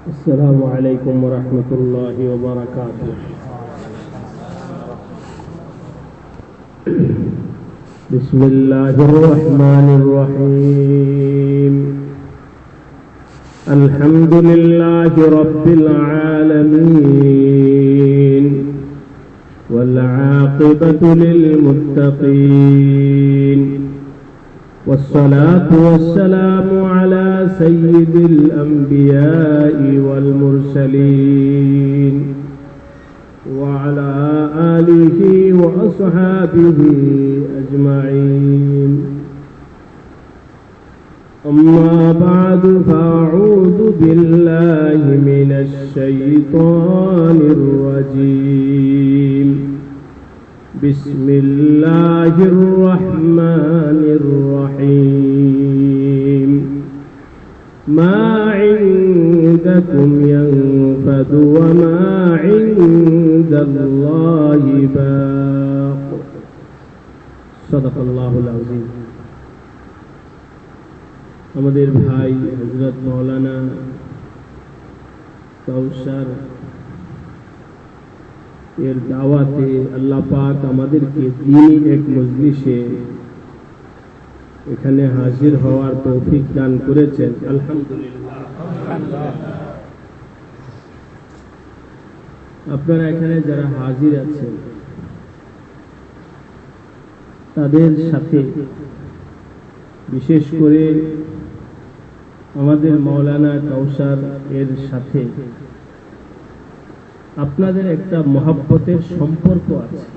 السلام عليكم ورحمة الله وبركاته. بسم الله الرحمن الرحيم. الحمد لله رب العالمين والعاقبة للمتقين والصلاة والسلام على سيد الأنبياء والمرسلين وعلى آله وأصحابه أجمعين. أما بعد فأعوذ بالله من الشيطان الرجيم. بسم الله الرحمن الرحيم. ما عندكم ينفد وما عند الله باق. صدق الله العظيم. আমাদের ভাই হযরত মাওলানা কাউসার এর দাওয়াতে আল্লাহ পাক আমাদেরকে দ্বীনি এক মজলিসে এখানে হাজির হওয়ার তৌফিক দান করেছেন, আলহামদুলিল্লাহ। আপনারা এখানে যারা হাজির আছেন তাদের সাথে বিশেষ করে আমাদের মাওলানা কাউসার এর সাথে আপনাদের একটা মহব্বতের সম্পর্ক আছে।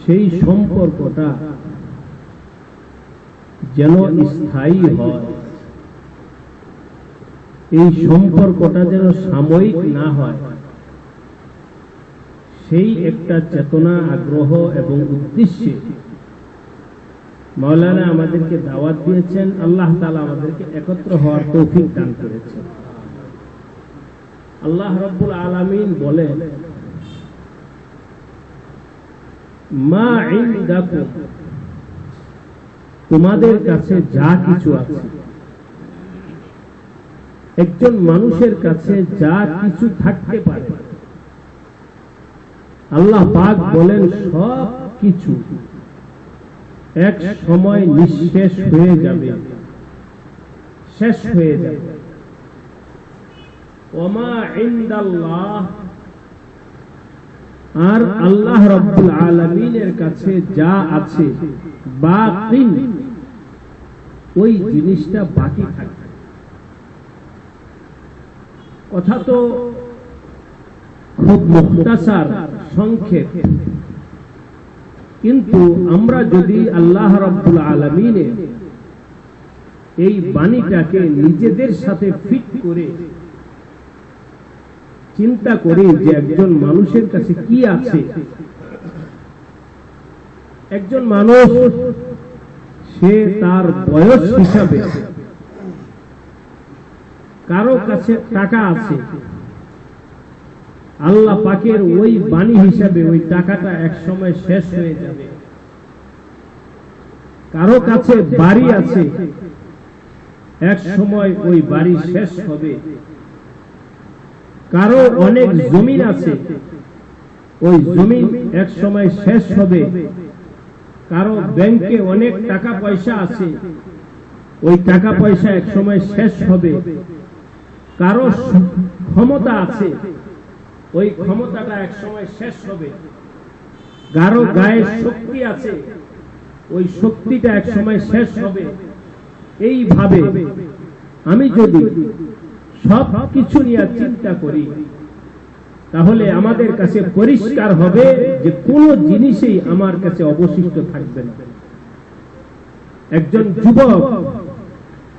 সেই সম্পর্কটা যেন স্থায়ী হয়, এই সম্পর্কটা যেন সাময়িক না হয়, সেই একটা চেতনা, আগ্রহ এবং উদ্দেশ্যে মাওলানা আমাদেরকে দাওয়াত দিয়েছেন। আল্লাহ তাআলা আমাদেরকে একত্র হওয়ার তৌফিক দান করেছেন। আল্লাহ রাব্বুল আলামিন বলেন, মা ইনদাকুম, তোমাদের কাছে যা কিছু আছে। একজন মানুষের কাছে যা কিছু থাকতে পারে, আল্লাহ পাক বলেন সব কিছু এক সময় নিঃশেষ হয়ে যাবে, শেষ হয়ে যাবে। ওমা ইনদাল্লাহ, আর আল্লাহ রাব্বুল আলামিনের কাছে যা আছে বাকিন, ওই জিনিসটা বাকি থাকে। কথা তো খুব মুখতাসার, সংক্ষেপ, কিন্তু আমরা যদি আল্লাহ রাব্বুল আলামিনের এই বাণীটাকে নিজেদের সাথে ফিট করে চিন্তা করি যে একজন মানুষের কাছে কি আছে। একজন মানুষ সে তার বয়স হিসাবে, কারো কাছে টাকা আছে, আল্লাহ পাকের ওই বাণী হিসাবে ওই টাকাটা এক সময় শেষ হয়ে যাবে। কারো কাছে বাড়ি আছে, এক সময় ওই বাড়ি শেষ হবে। কারো অনেক জমিন আছে, ওই জমিন এক সময় শেষ হবে। কারো ব্যাংকে অনেক টাকা পয়সা আছে, ওই টাকা পয়সা এক সময় শেষ হবে। কারো ক্ষমতা আছে, ওই ক্ষমতাটা এক সময় শেষ হবে। কারো গায়ে শক্তি আছে, ওই শক্তিটা এক সময় শেষ হবে। এইভাবে আমি যদি সব কিছু নিয়ে চিন্তা করি, তাহলে আমাদের কাছে পরিষ্কার হবে যে কোন জিনিসই আমার কাছে অবশিষ্ট থাকবে না। একজন যুবক,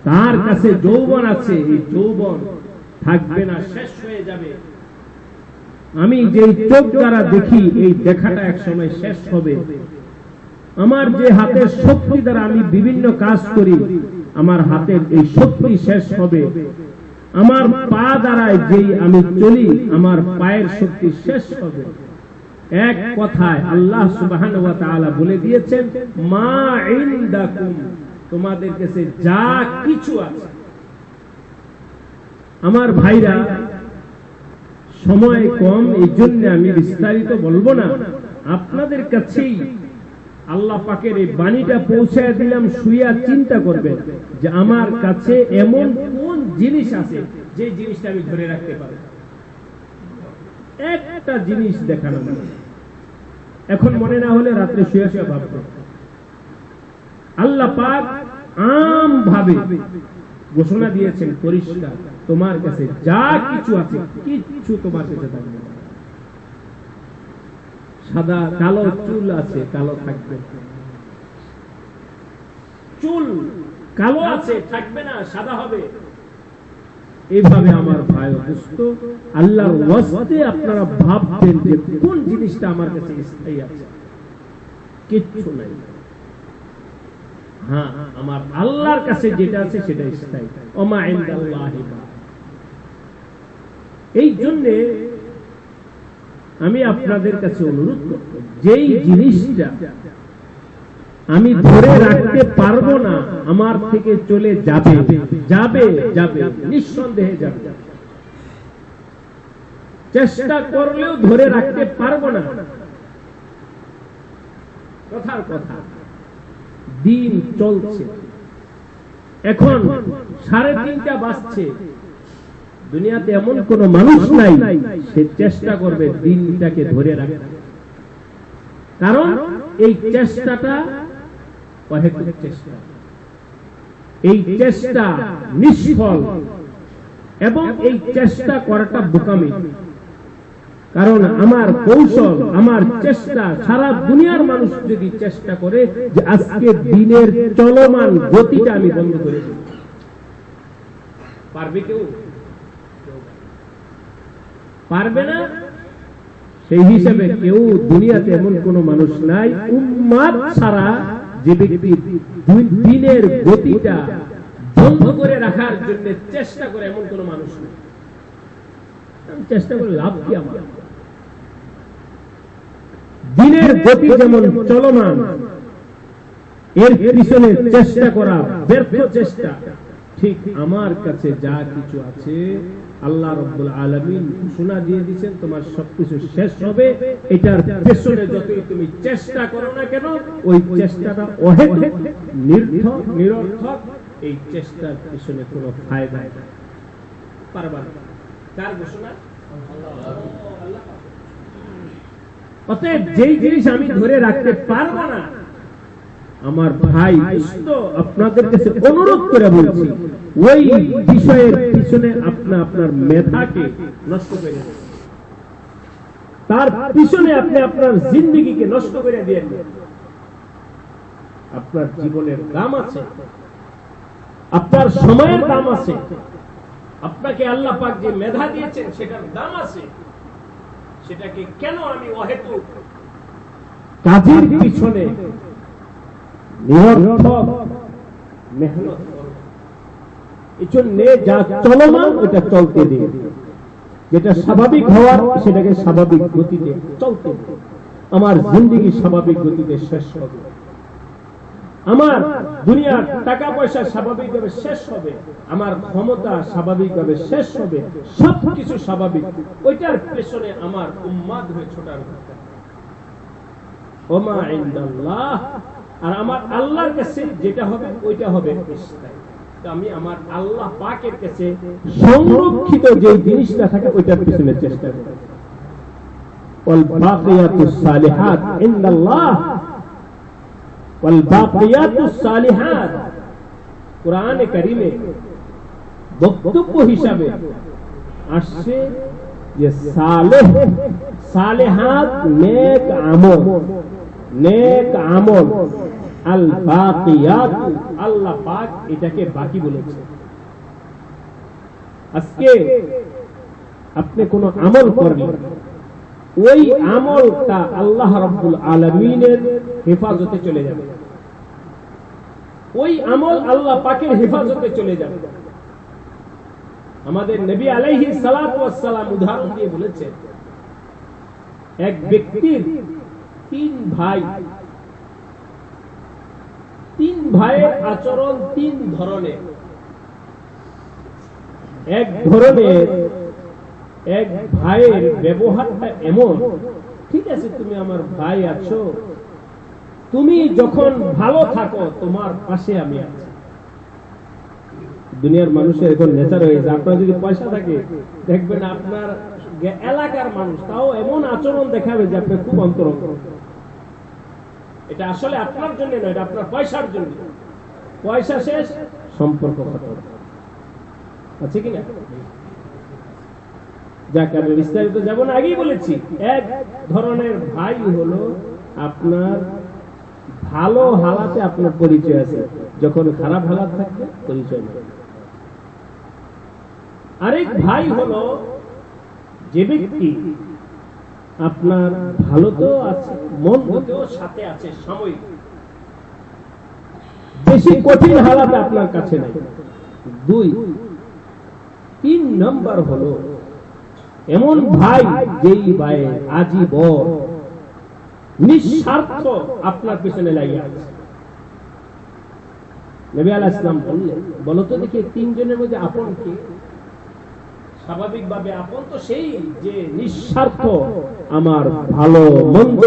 তার কাছে যৌবন আছে, এই যৌবন থাকবে না, শেষ হয়ে যাবে। আমি যেই চোখ দ্বারা দেখি, এই দেখাটা এক সময় শেষ হবে। আমার যে হাতের শক্তি দ্বারা আমি বিভিন্ন কাজ করি, আমার হাতের এই শক্তি শেষ হবে। আমার পা দ্বারায় যেই আমি চলি, আমার পায়ের শক্তি শেষ হবে। এক কথায় আল্লাহ সুবহানাহু ওয়া তাআলা বলে দিয়েছেন, মা ইনদাকুম, তোমাদের কাছে যা কিছু আছে আমার ভাইরা, সময় কম, এই জন্য আমি বিস্তারিত বলবো না। আপনাদের কাছেই আল্লাহ পাকের এই বাণীটা পৌঁছায় দিলাম, শুইয়া চিন্তা করবেন যে আমার কাছে এমন কোন জিনিস আছে যে জিনিসটা আমি ধরে রাখতে পারি। একটা জিনিস দেখানো মানে এখন মনে না হলে রাত্রে শুয়ে শুয়ে ভাববেন। আল্লাহ পাক আম ভাবে ঘোষণা দিয়েছেন পরিষ্কার, তোমার কাছে যা কিছু আছে কিচ্ছু তোমার কাছে থাকবে না। সাদা কালো চুল আছে, কালো থাকবে। চুল কালো আছে, থাকবে না, সাদা হবে। এইভাবে আমার ভাই দোস্ত, আল্লাহর ওয়াস্তে আপনারা ভাববেন যে কোন জিনিসটা আমার কাছে স্থায়ী আছে। কিচ্ছু নাই। হ্যাঁ, আমার আল্লাহর কাছে যেটা আছে সেটা স্থায়ী। ওমা ইনদাল্লাহি। এই জন্য আমি আপনাদের কাছে অনুরোধ করব, যেই জিনিসটা আমি ধরে রাখতে পারবো না, আমার থেকে চলে যাবে যাবে যাবে, নিঃসন্দেহে যাবে। চেষ্টা করলেও ধরে রাখতে পারবো না। কথার কথা, দিন চলছে, এখন 3:30 বাজছে। দুনিয়াতে এমন কোন মানুষ নাই সে চেষ্টা করবে দিনটাকে ধরে রাখতে, কারণ এই চেষ্টাটা অহেতুক চেষ্টা, এই চেষ্টা নিষ্ফল, এবং এই চেষ্টা করাটা বোকামি। কারণ আমার কৌশল, আমার চেষ্টা, সারা দুনিয়ার মানুষ যদি চেষ্টা করে যে আজকে দিনের চলমান গতিটা আমি বন্ধ করে দেব, পারবে কেউ? পারবে না। সেই হিসাবে কেউ দুনিয়াতে এমন কোন মানুষ নাই উম্মাত ছাড়া যে ব্যক্তি দিনের গতিটা বন্ধ করে রাখার জন্য চেষ্টা করে, এমন কোন মানুষ নেই। চেষ্টা করে লাভ কি আমার? দিনের গতি যেমন চলমান, এর পিছনে চেষ্টা করা ব্যর্থ চেষ্টা, ঠিক আমার কাছে যা কিছু আছে আল্লাহ রাব্বুল আলামিন ঘোষণা দিয়ে দিয়েছেন তোমার সবকিছু শেষ হবে। এটার পেছনে যতই তুমি চেষ্টা করো না কেন, ওই চেষ্টাটা অহেতুক, নিরর্থক। এই চেষ্টার পিছনে কোনো ফায়দা নেই। পারবা না। কার ঘোষণা? আল্লাহ। অতএব যেই জিনিস আমি ধরে রাখতে পারবো না, আমার ভাই আপনাদের কাছে অনুরোধ করে বলছি, ওই বিষয়ের পিছনে আপনার মেধাকে নষ্ট করে দেন, তার পিছনে আপনি আপনার জিন্দেগিকে নষ্ট করে দিয়ে দেন। আপনার জীবনের দাম আছে, আপনার সময়ের দাম আছে, আপনাকে আল্লাহ পাক যে মেধা দিয়েছেন সেটার দাম আছে। সেটাকে কেন আমি অহেতুক কাজের পিছনে নিরর্থক মেহনত করব? এই জন্য যা চলমান ওটা চলতে দিন, যেটা স্বাভাবিক হওয়ার সেটাকে স্বাভাবিক গতিতে চলতে দিন। আমার জিন্দেগি স্বাভাবিক গতিতে শেষ হবে, আমার দুনিয়ার টাকা পয়সা স্বাভাবিকভাবে শেষ হবে, আমার ক্ষমতা স্বাভাবিকভাবে শেষ হবে, সবকিছু স্বাভাবিক। ওইটার পেছনে আমার উম্মাদ হয়ে ছোটার কথা। ওমা ইনদাল্লাহ, আর আমার আল্লাহর কাছে যেটা হবে ওইটা হবে স্থায়ী। আমি আমার আল্লাহ পাকের কাছে সংরক্ষিত যে জিনিসটা থাকে ওইটার পিছনে চেষ্টা করি। ওয়াল বাকিয়াতুস সালিহাত ইনদাল্লাহ, ওয়াল বাকিয়াতুস সালিহাত কোরআনে কারীমে বক্তব্য হিসাবে আসছে যে সালেহাত নেক আমল, নেক আমল, আল বাকিয়াত, আল্লাহ পাক এটাকে বাকি বলেছে। আজকে আপনি কোন আমল করলেন, ওই আমলটা আল্লাহ রাব্বুল আলামিনের হেফাজতে চলে যাবে, ওই আমল আল্লাহ পাকের হেফাজতে চলে যাবে। আমাদের নবী আলাইহিস সালাতু ওয়াস সালাম উদাহরণ দিয়ে বলেছেন, এক ব্যক্তির 3 ভাই, 3 ভাইয়ের আচরণ 3 ধরনের। এক ধরনের এক ভাইয়ের ব্যবহারটা এমন, ঠিক আছে তুমি আমার ভাই আছো, তুমি যখন ভালো থাকো তোমার পাশে আমি আছি। দুনিয়ার মানুষের এখন নেচার হয়েছে, আপনার যদি পয়সা থাকে দেখবেন আপনার এলাকার মানুষ তাও এমন আচরণ দেখাবে যে আপনি খুব অন্তরঙ্গ। এটা আসলে আপনার জন্য নয়, এটা আপনার পয়সার জন্য। পয়সা শেষ, সম্পর্ক খতম। আছে কিনা? যাকে আমি বিস্তারিত যাব না, আগেই বলেছি এক ধরনের ভাই হলো আপনার ভালো হালাতে আপনার পরিচয় আছে, যখন খারাপ হালাত থাকবে পরিচয় নেই। আরেক ভাই হলো যে ব্যক্তি আপনার ভালোতেও আছে মন্দতেও সাথে আছে, সাময়িক, বেশি কঠিন হালাতে আপনার কাছে নাই। 2, 3 নম্বর হলো এমন ভাই যেই ভাই আজীবন নিঃস্বার্থ আপনার পিছনে লাগিয়ে আছে। নবী আলাইহিস সালাম বললেন, বলো তো দেখি 3 জনের মধ্যে আপন কে? স্বাভাবিকভাবে আপন তো সেই যে নিঃস্বার্থ আমার ভালো মন্দ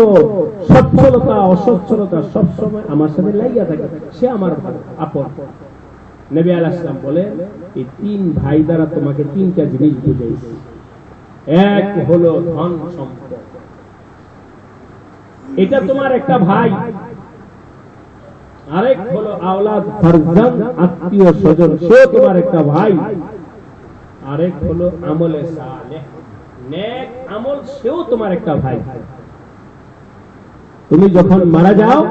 সচ্ছলতা অসচ্ছলতা সবসময় আমার সাথে লাগিয়ে থাকে, সে আমার আপন। নবী আলাইহিস সালাম বলেন, এই 3 ভাই দ্বারা তোমাকে 3টা জিনিস বুঝাইছি। এক হলো ধন সম্পদ, এটা তোমার একটা ভাই। আরেক হলো আওলাদ ফারজান, আত্মীয় স্বজন, সে তোমার একটা ভাই। আরেক হলো আমলে সালেহ, নেক আমল, সেও তোমার একটা ভাই। তুমি যখন মারা যাও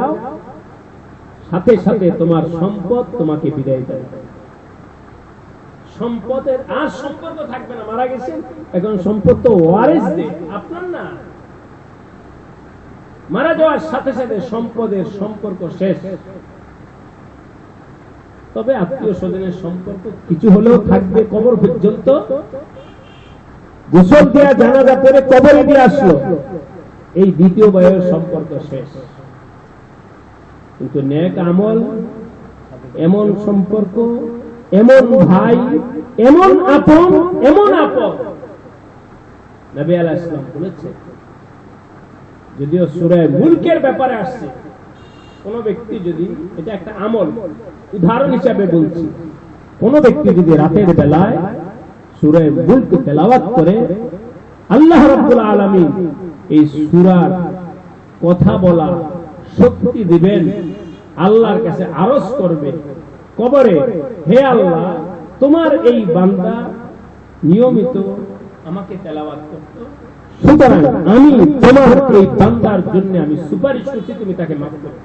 সাথে সাথে তোমার সম্পদ তোমাকে বিদায় দেয়। সম্পদের আর সম্পর্ক থাকবে না, মারা গেছেন, এখন সম্পদ তো ওয়ারিস দে, আপনার না। মারা যাওয়ার সাথে সাথে সম্পদের সম্পর্ক শেষ। তবে আত্মীয় স্বজনের সম্পর্ক কিছু হলেও থাকবে কবর পর্যন্ত। গোসল দেয়া জানাজা পরে কবরে দিয়ে আসলো, এই দ্বিতীয় বয়সের সম্পর্ক শেষ। কিন্তু নেক আমল, এমন সম্পর্ক, এমন ভাই, এমন আপন, এমন আপন। নবী আলাইহিস সালাম বলেছেন, যদিও সূরা মুলকের ব্যাপারে আসছে, কোন ব্যক্তি যদি, এটা একটা আমল উদাহরণ হিসাবে বলছি, কোন ব্যক্তি যদি রাতের বেলায় সূরা মুলক তেলাওয়াত করে, আল্লাহ রাব্বুল আলামিন এই সূরার কথা বলা শক্তি দিবেন, আল্লাহর কাছে আরজ করবে কবরে, হে আল্লাহ, তোমার এই বান্দা নিয়মিত আমাকে তেলাওয়াত করত, সুতরাং আমি তোমার এই বান্দার জন্য আমি সুপারিশ করছি, তুমি তাকে মাফ করো।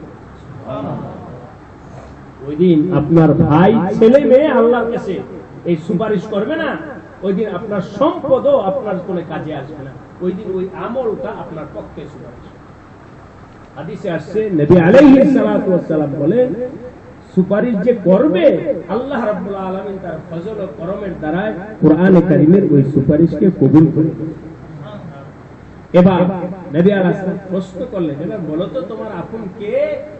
ওই দিন আপনার ভাই, ছেলে মেয়ে আল্লাহর কাছে এই সুপারিশ করবে না, ওই দিন আপনার সম্পদও আপনার কোনো কাজে আসবে না, ওই দিন ওই আমলটা আপনার পক্ষে সুপারিশ। হাদিসে আসছে, নবী আলাইহিস সালাতু ওয়াস সালাম বলেন, সুপারিশ যে করবে আল্লাহ রাব্বুল আলামিন তার ফজল ও করমের দ্বারা কোরআনে কারীমের ওই সুপারিশকে কবুল করে। এবার নবী আলাইহিস সালাম প্রশ্ন করলেন, এবার বলো তো তোমার আপন কে?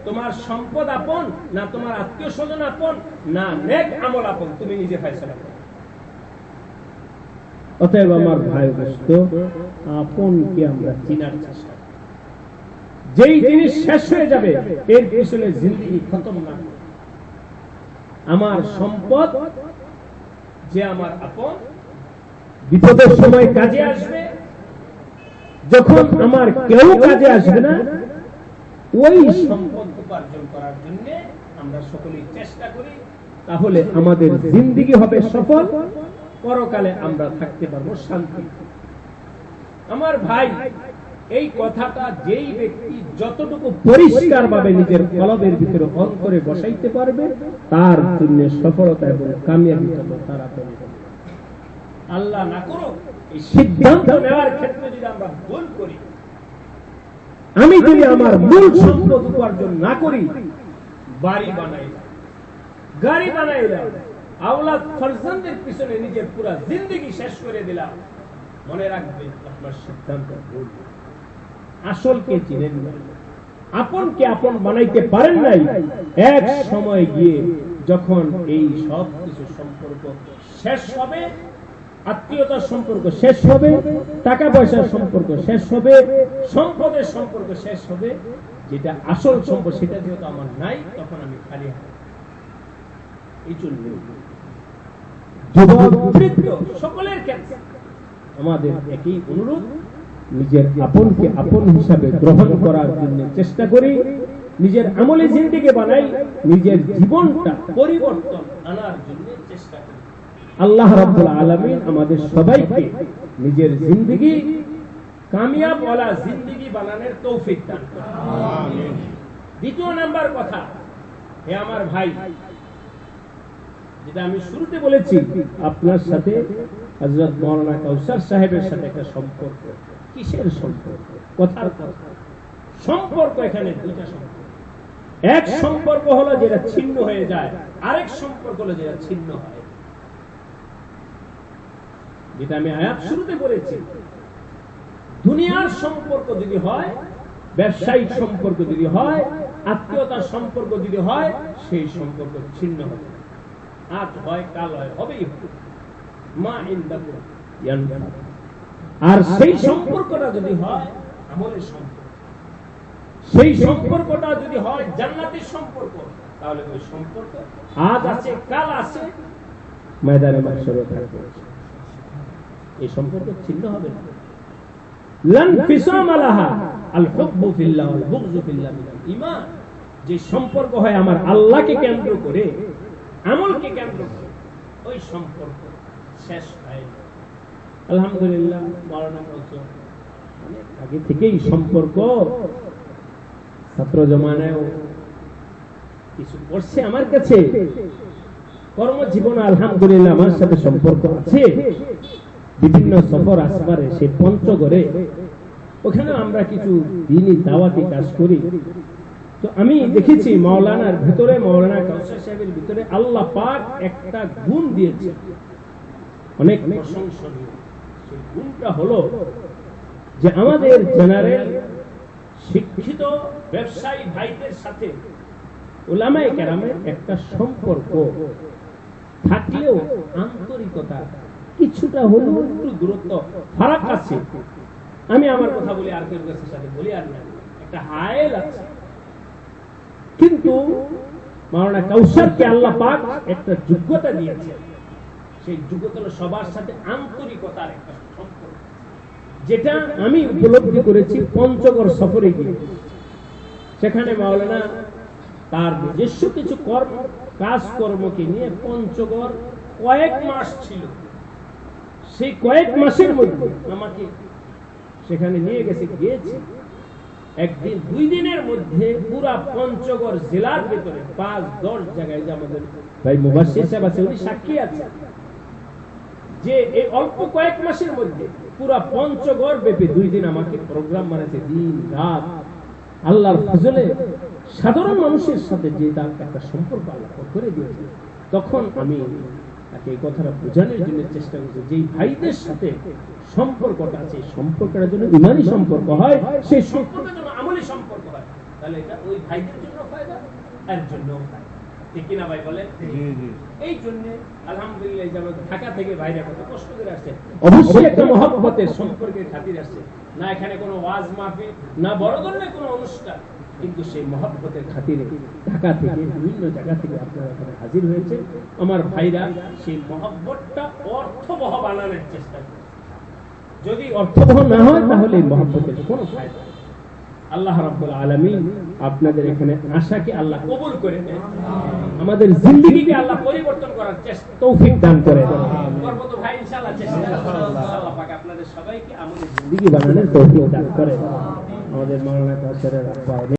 তোমার সম্পদ আপন, না তোমার আত্মীয় স্বজন আপন, না নেক আমল আপন? তুমি নিজে ফয়সালা করো। অতএব আমার ভাই দোস্ত, আপনকে আমরা চিনার চেষ্টা করি। যেই জিনিস শেষ হয়ে যাবে এর পিছনে জিন্দেগি খতম না। আমার সম্পদ যে আমার আপন, বিপদের সময় কাজে আসবে, যখন আমার কেউ কাজে আসবে না, ওই সম্পদ উপার্জন করার জন্য আমরা সকলেই চেষ্টা করি, তাহলে আমাদের জিন্দেগি হবে সফল, পরকালে আমরা থাকতে পারবো শান্তি। আমার ভাই, এই কথাটা যেই ব্যক্তি যতটুকু পরিষ্কার ভাবে নিজের কলবের ভিতরে অন্তরে বসাইতে পারবে, তার জন্য সফলতা এবং কামিয়াবি তত তাড়াতাড়ি হবে। আল্লাহ না করুক, এই সিদ্ধান্ত নেওয়ার ক্ষেত্রে যদি আমরা ভুল করি, আমি যদি আমার মূল সম্পদ উপার্জন না করি, বাড়ি বানাইলাম, গাড়ি বানাইলাম, আওলাদ ফারজানদের পিছনে নিজের পুরো জিন্দেগি শেষ করে দিলাম, মনে রাখবেন আপনার সিদ্ধান্ত ভুল। আসলকে চিনেন না, আপনকে আপন বানাইতে পারেন নাই, এক সময় গিয়ে যখন এই সব কিছু সম্পর্ক শেষ হবে, আত্মীয়তার সম্পর্ক শেষ হবে, টাকা পয়সার সম্পর্ক শেষ হবে, সম্পদের সম্পর্ক শেষ হবে, যেটা আসল সম্পদ সেটা যেহেতু আমার নাই, তখন আমি খালি হাতে। এই জন্য যুবক বৃদ্ধ সকলের ক্ষেত্রে আমাদের একই অনুরোধ, নিজের আপনকে আপন হিসাবে গ্রহণ করার জন্য চেষ্টা করি, নিজের আমলে জিন্দেগি বানাই, নিজের জীবনটা পরিবর্তন আনার জন্য চেষ্টা করি। আল্লাহ রাব্বুল আলামিন আমাদের সবাইকে নিজের জিন্দেগি কামিয়াব ওয়ালা জিন্দেগি বানানোর তৌফিক দান করুন। আমিন। দ্বিতীয় নাম্বার কথা, হে আমার ভাই, যেটা আমি শুরুতে বলেছি, আপনার সাথে হযরত মাওলানা কাউসার সাহেবের সাথে একটা সম্পর্ক। কিসের সম্পর্ক? কথার কথা। সম্পর্ক এখানে দুইটা সম্পর্ক। এক সম্পর্ক হলো যেটা ছিন্ন হয়ে যায়, আরেক সম্পর্ক হলো যেটা ছিন্ন হয়। যেটা আমি আয়াত শুরুতে বলেছি, দুনিয়ার সম্পর্ক যদি হয়, ব্যবসায়িক সম্পর্ক যদি হয়, আত্মীয়তার সম্পর্ক যদি হয়, সেই সম্পর্ক ছিন্ন হবে। আজ হয় কাল হয়, হবেই হবে। মা ইনদাকুম ইয়ানফাদ। আর সেই সম্পর্কটা যদি হয় আমলের সম্পর্ক, সেই সম্পর্কটা যদি হয় জান্নাতের সম্পর্ক, তাহলে ওই সম্পর্ক আজ আছে কাল আছে, ময়দানে মাহশরে থাকবে। এই সম্পর্ক ছিন্ন হবে না। লান ফিসাম লাহা আল হুব্বু ফিল্লাহ ওয়াল বুগযু ফিল্লাহ মিনাল ঈমান। যে সম্পর্ক হয় আমার আল্লাহকে কেন্দ্র করে, আমলকে কেন্দ্র করে, ওই সম্পর্ক শেষ হয় না। আলহামদুলিল্লাহ, মাওলানা কাউসার অনেক আগে থেকেই সম্পর্ক, ছাত্র জমানায়ও কিছু করছে আমার কাছে, কর্মজীবনে আলহামদুলিল্লাহ আমার সাথে সম্পর্ক আছে। বিভিন্ন সফর আসবারে সে পঞ্চগড়ে, ওখানে আমরা কিছু দিনই দাওয়াতি কাজ করি। তো আমি দেখেছি মাওলানার ভিতরে, মাওলানা কাউসার সাহেবের ভিতরে আল্লাহ পাক একটা গুণ দিয়েছে, অনেক প্রশংসনীয়। সেই গুণটা হলো যে আমাদের জেনারেল শিক্ষিত ব্যবসায়ী ভাইদের সাথে উলামায়ে কেরামের একটা সম্পর্ক থাকলেও আন্তরিকতা কিছুটা হলেও একটু দূরত্ব ফারাক আছে। আমি আমার কথা বলি, আর কেউ কাছে সাথে বলি আর না, একটা হায়েল আছে। কিন্তু মাওলানা কাউসারকে আল্লাহ পাক একটা যোগ্যতা দিয়েছে, সেই যোগ্যতা হলো সবার সাথে আন্তরিকতার একটা সম্পর্ক, যেটা আমি উপলব্ধি করেছি পঞ্চগড় সফরে গিয়ে। সেখানে মাওলানা তার নিজস্ব কিছু কাজকর্মকে নিয়ে পঞ্চগড় কয়েক মাস ছিল। সেই কয়েক মাসের মধ্যে আমাকে সেখানে নিয়ে গিয়েছি। একদিন দুই দিনের মধ্যে পুরা পঞ্চগড় জেলার ভিতরে 5-10 জায়গায়, যে আমাদের ভাই মুবাশশির সাহেব আছে, উনি সাক্ষী আছে, যে এই অল্প কয়েক মাসের মধ্যে পুরা পঞ্চগড় ব্যাপী 2 দিন আমাকে প্রোগ্রাম বানাইছে, দিন রাত। আল্লাহর ফজলে সাধারণ মানুষের সাথে যে তার একটা সম্পর্ক আল্লাহ করে দিয়েছে, তখন আমি তাকে এই কথাটা বোঝানোর জন্য চেষ্টা করছি, যে ভাইদের সাথে সম্পর্কটা আছে, সম্পর্কটার জন্য ইমানি সম্পর্ক হয়, সেই সম্পর্কের জন্য আমলি সম্পর্ক হয়, তাহলে এটা ওই ভাইদের জন্য ফায়দা, এর জন্য ঠিক কিনা ভাই বলেন? এই জন্য আলহামদুলিল্লাহ, যেমন ঢাকা থেকে বাইরে কত কষ্ট করে আসছে, অবশ্যই একটা মহব্বতের সম্পর্কের খাতির আসছে না। এখানে কোনো ওয়াজ মাহফিল না, বড় ধরনের কোনো অনুষ্ঠান, কিন্তু সেই মহব্বতের খাতিরে ঢাকা থেকে বিভিন্ন জায়গা থেকে আপনারা এখানে হাজির হয়েছে। আমার ভাইরা সেই মহব্বতটা অর্থবহ বানানোর চেষ্টা করে। যদি অর্থবহ না হয় তাহলে এই মহব্বতের কোনো ফায়দা নেই। আল্লাহ রাব্বুল আলামিন আপনাদের এখানে আশাকে আল্লাহ কবুল করে নেন, আমাদের জিন্দেগিকে আল্লাহ পরিবর্তন করার চেষ্টা তৌফিক দান করে। করব তো ভাই ইনশাআল্লাহ চেষ্টা, আল্লাহ পাক আপনাদের সবাইকে আমাদের জিন্দেগি বানানোর তৌফিক দান করে। আমাদের মাওলানা কাউসারের আব্বা